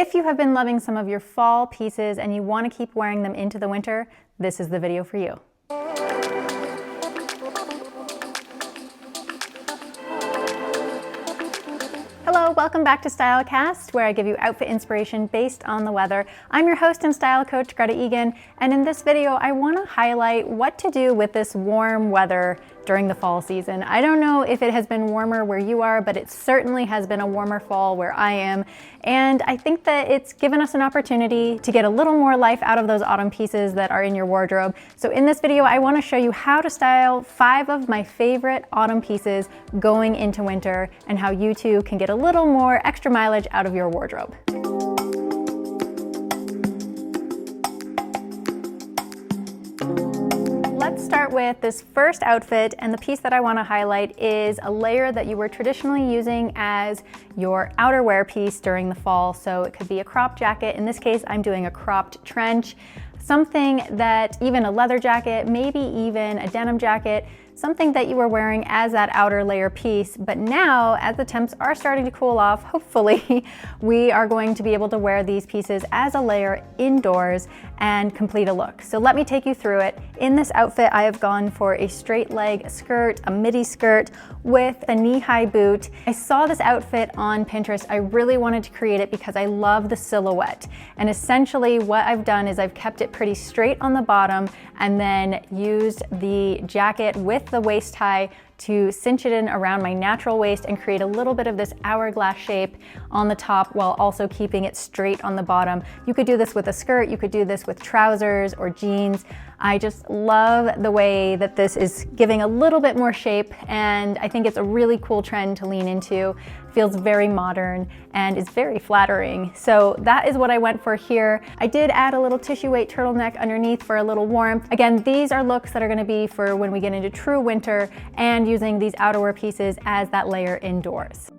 If you have been loving some of your fall pieces and you want to keep wearing them into the winter, this is the video for you. Hello, welcome back to Stylecast, where I give you outfit inspiration based on the weather. I'm your host and style coach, Greta Eagan, and in this video, I want to highlight what to do with this warm weather during the fall season. I don't know if it has been warmer where you are, but it certainly has been a warmer fall where I am. And I think that it's given us an opportunity to get a little more life out of those autumn pieces that are in your wardrobe. So in this video, I want to show you how to style 5 of my favorite autumn pieces going into winter and how you too can get a little more extra mileage out of your wardrobe. Let's start with this first outfit, and the piece that I want to highlight is a layer that you were traditionally using as your outerwear piece during the fall. So it could be a crop jacket. In this case, I'm doing a cropped trench, something that even a leather jacket, maybe even a denim jacket, something that you were wearing as that outer layer piece. But now, as the temps are starting to cool off, hopefully, we are going to be able to wear these pieces as a layer indoors and complete a look. So let me take you through it. In this outfit, I have gone for a straight leg skirt, a midi skirt with a knee-high boot. I saw this outfit on Pinterest. I really wanted to create it because I love the silhouette. And essentially what I've done is I've kept it pretty straight on the bottom and then used the jacket with the waist tie to cinch it in around my natural waist and create a little bit of this hourglass shape on the top while also keeping it straight on the bottom. You could do this with a skirt, you could do this with trousers or jeans. I just love the way that this is giving a little bit more shape, and I think it's a really cool trend to lean into. Feels very modern and is very flattering. So that is what I went for here. I did add a little tissue weight turtleneck underneath for a little warmth. Again, these are looks that are gonna be for when we get into true winter and using these outerwear pieces as that layer indoors.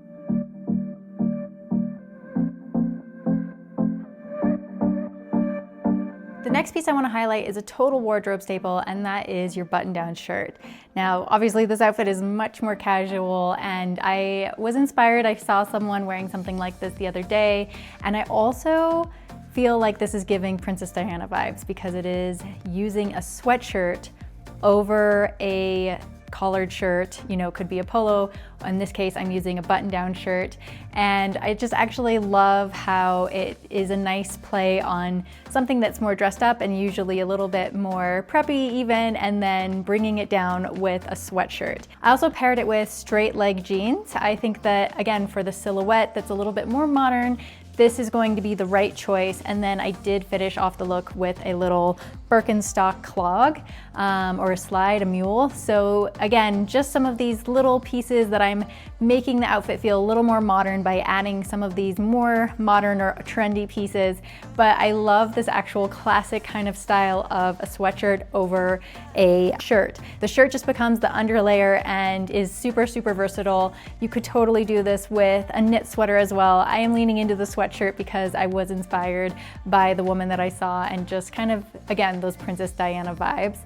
The next piece I want to highlight is a total wardrobe staple, and that is your button-down shirt. Now, obviously this outfit is much more casual, and I was inspired. I saw someone wearing something like this the other day, and I also feel like this is giving Princess Diana vibes because it is using a sweatshirt over a collared shirt. You know, it could be a polo. In this case, I'm using a button-down shirt, and I just actually love how it is a nice play on something that's more dressed up and usually a little bit more preppy even, and then bringing it down with a sweatshirt. I also paired it with straight leg jeans. I think that, again, for the silhouette that's a little bit more modern, this is going to be the right choice. And then I did finish off the look with a little Birkenstock clog or a slide, a mule. So again, just some of these little pieces that I'm making the outfit feel a little more modern by adding some of these more modern or trendy pieces. But I love this actual classic kind of style of a sweatshirt over a shirt. The shirt just becomes the underlayer and is super, super versatile. You could totally do this with a knit sweater as well. I am leaning into the sweatshirt because I was inspired by the woman that I saw and just kind of, again, those Princess Diana vibes.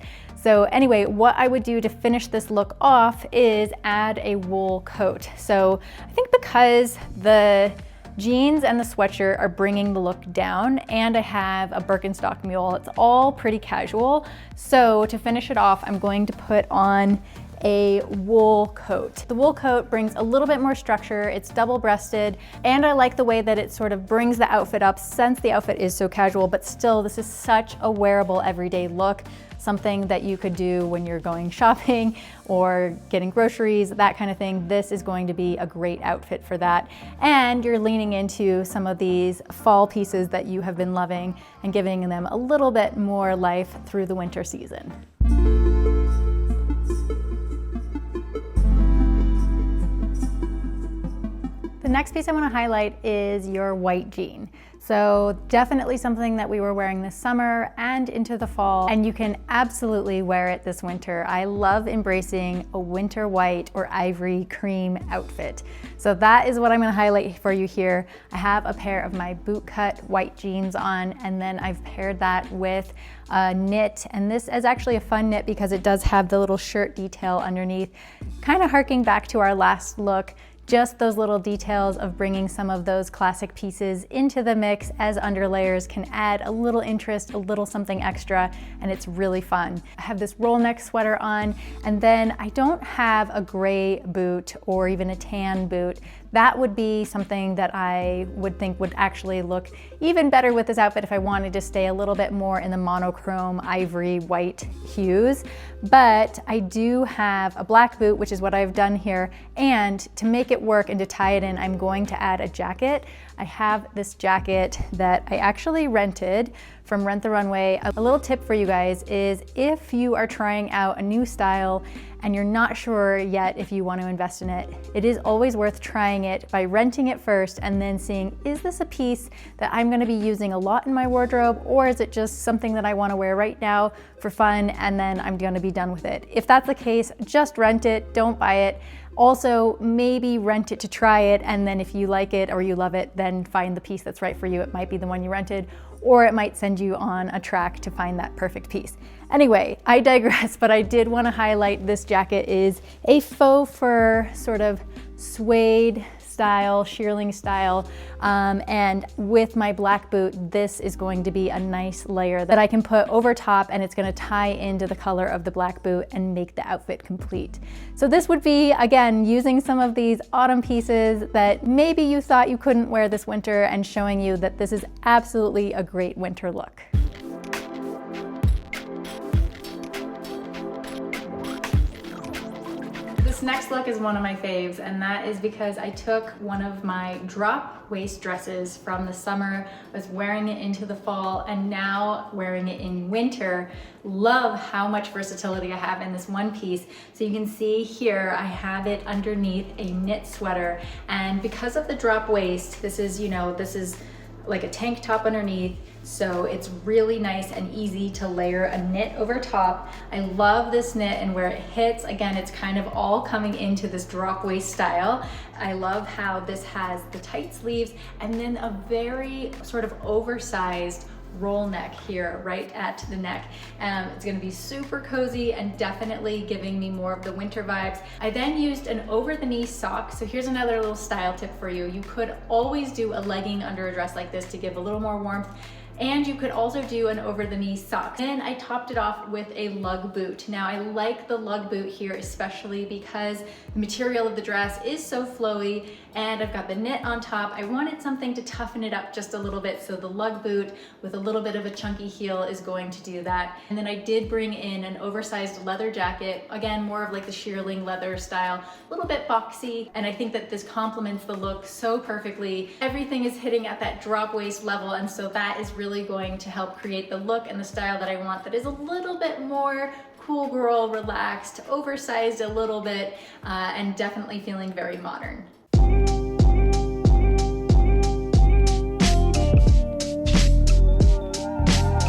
So anyway, what I would do to finish this look off is add a wool coat. So I think because the jeans and the sweatshirt are bringing the look down, and I have a Birkenstock mule, it's all pretty casual. So to finish it off, I'm going to put on a wool coat. The wool coat brings a little bit more structure, it's double-breasted, and I like the way that it sort of brings the outfit up since the outfit is so casual, but still this is such a wearable everyday look, something that you could do when you're going shopping or getting groceries, that kind of thing. This is going to be a great outfit for that. And you're leaning into some of these fall pieces that you have been loving and giving them a little bit more life through the winter season. The next piece I want to highlight is your white jean. So definitely something that we were wearing this summer and into the fall, and you can absolutely wear it this winter. I love embracing a winter white or ivory cream outfit. So that is what I'm going to highlight for you here. I have a pair of my bootcut white jeans on, and then I've paired that with a knit, and this is actually a fun knit because it does have the little shirt detail underneath, kind of harking back to our last look. Just those little details of bringing some of those classic pieces into the mix as underlayers can add a little interest, a little something extra, and it's really fun. I have this roll neck sweater on, and then I don't have a gray boot or even a tan boot. That would be something that I would think would actually look even better with this outfit if I wanted to stay a little bit more in the monochrome ivory white hues. But I do have a black boot, which is what I've done here, and to make it work and to tie it in, I'm going to add a jacket. I have this jacket that I actually rented from Rent the Runway. A little tip for you guys is if you are trying out a new style and you're not sure yet if you want to invest in it, it is always worth trying it by renting it first and then seeing, is this a piece that I'm going to be using a lot in my wardrobe, or is it just something that I want to wear right now for fun and then I'm going to be done with it? If that's the case, just rent it, don't buy it. Also, maybe rent it to try it, and then if you like it or you love it, then find the piece that's right for you. It might be the one you rented, or it might send you on a track to find that perfect piece. Anyway, I digress, but I did want to highlight this jacket is a faux fur sort of suede style, shearling style, and with my black boot, this is going to be a nice layer that I can put over top, and it's going to tie into the color of the black boot and make the outfit complete. So this would be, again, using some of these autumn pieces that maybe you thought you couldn't wear this winter and showing you that this is absolutely a great winter look. This next look is one of my faves, and that is because I took one of my drop waist dresses from the summer, was wearing it into the fall, and now wearing it in winter. Love how much versatility I have in this one piece. So you can see here, I have it underneath a knit sweater, and because of the drop waist, this is, you know, this is like a tank top underneath, so it's really nice and easy to layer a knit over top. I love this knit and where it hits. Again, it's kind of all coming into this drop waist style. I love how this has the tight sleeves and then a very sort of oversized roll neck here right at the neck. It's gonna be super cozy and definitely giving me more of the winter vibes. I then used an over the knee sock. So here's another little style tip for you. You could always do a legging under a dress like this to give a little more warmth. And you could also do an over the knee sock. Then I topped it off with a lug boot. Now I like the lug boot here, especially because the material of the dress is so flowy and I've got the knit on top. I wanted something to toughen it up just a little bit, so the lug boot with a little bit of a chunky heel is going to do that. And then I did bring in an oversized leather jacket, again, more of like the shearling leather style, a little bit boxy, and I think that this complements the look so perfectly. Everything is hitting at that drop waist level, and so that is really going to help create the look and the style that I want, that is a little bit more cool girl, relaxed, oversized a little bit, and definitely feeling very modern.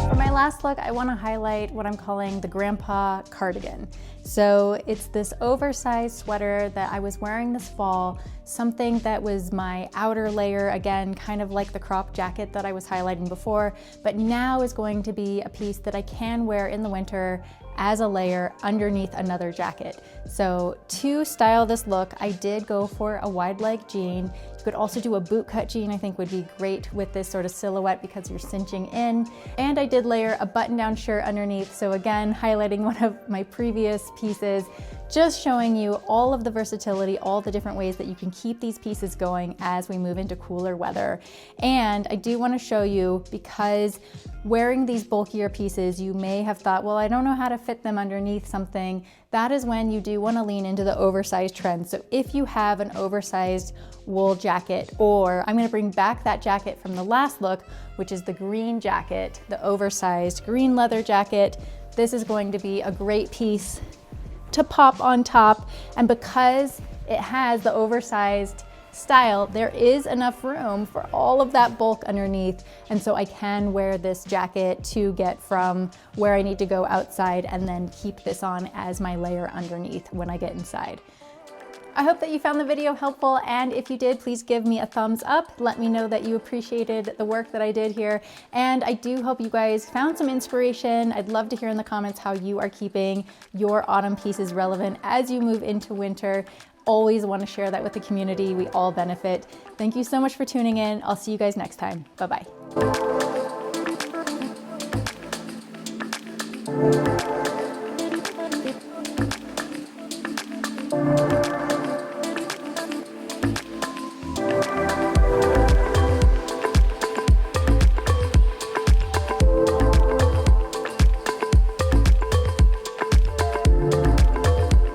For my last look, I want to highlight what I'm calling the grandpa cardigan. So it's this oversized sweater that I was wearing this fall, something that was my outer layer, again, kind of like the crop jacket that I was highlighting before, but now is going to be a piece that I can wear in the winter as a layer underneath another jacket. So to style this look, I did go for a wide leg jean. You could also do a boot cut jean, I think would be great with this sort of silhouette because you're cinching in. And I did layer a button down shirt underneath. So again, highlighting one of my previous pieces, just showing you all of the versatility, all the different ways that you can keep these pieces going as we move into cooler weather. And I do want to show you, because wearing these bulkier pieces, you may have thought, well, I don't know how to fit them underneath something. That is when you do want to lean into the oversized trend. So if you have an oversized wool jacket, or I'm going to bring back that jacket from the last look, which is the green jacket, the oversized green leather jacket, this is going to be a great piece to pop on top. And because it has the oversized style, there is enough room for all of that bulk underneath, and so I can wear this jacket to get from where I need to go outside and then keep this on as my layer underneath when I get inside. I hope that you found the video helpful, and if you did, please give me a thumbs up. Let me know that you appreciated the work that I did here, and I do hope you guys found some inspiration. I'd love to hear in the comments how you are keeping your autumn pieces relevant as you move into winter. always want to share that with the community. We all benefit. Thank you so much for tuning in. I'll see you guys next time. Bye-bye.